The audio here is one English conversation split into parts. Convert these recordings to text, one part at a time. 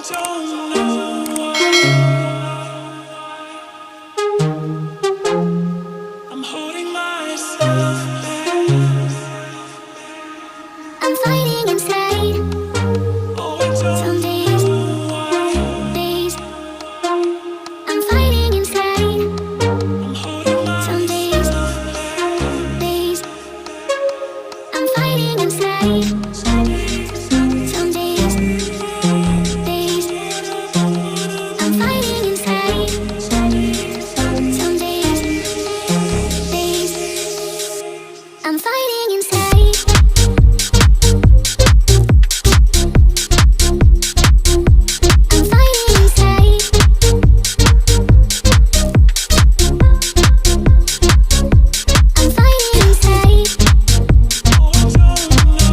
don't know why I'm holding myself back. I'm fighting inside. Oh, I Some don't days, know why days. I'm fighting inside. I'm holding Some days, myself back. days. I'm fighting inside. Some days, days. I'm fighting inside. Some days, days. I'm fighting inside. I'm fighting inside. I'm fighting inside. Oh, I don't know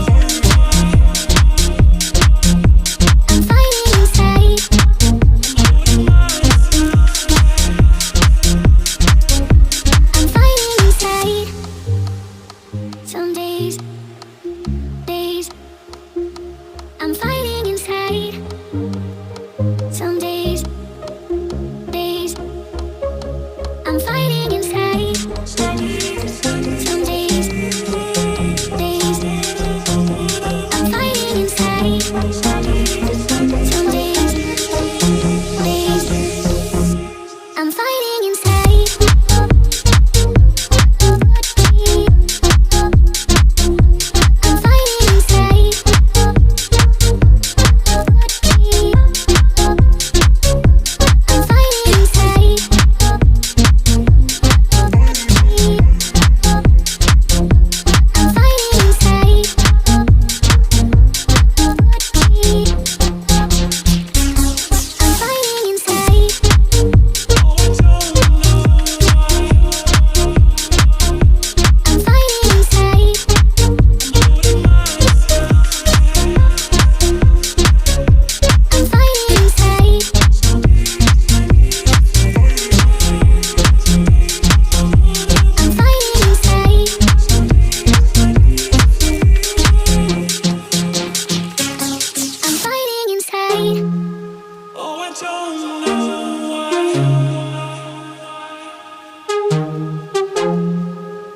I'm fighting inside. holding myself I'm fighting inside. Some days, days. I'm fighting inside. Some days, days. I'm fighting inside. Some days, days. I'm fighting inside. Some days, days. I'm fighting inside. I'm fighting inside. I'm fighting inside. I'm fighting inside. I'm fighting inside. Oh, I don't know I'm fighting inside. holding myself I'm fighting inside. I'm fighting inside. I'm fighting inside. Oh, I don't know why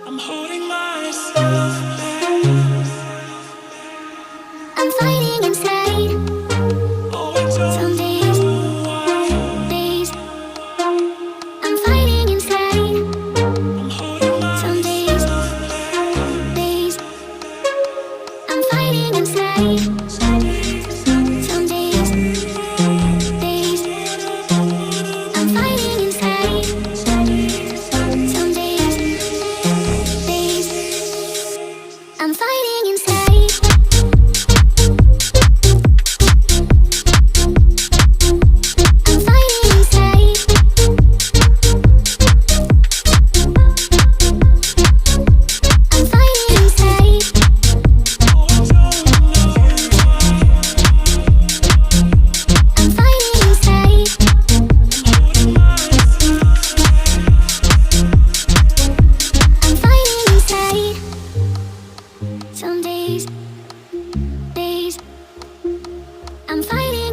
I'm holding myself back. I'm fighting inside. Oh, I don't Some days, know why days. I'm fighting inside. I'm holding Some days, myself back. days. I'm fighting inside. Some days, days. I'm fighting inside. Some days, days. I'm fighting inside. I'm fighting inside. I'm fighting inside. Oh, I don't know I'm fighting inside. holding myself I'm fighting inside. Some days, days. I'm fighting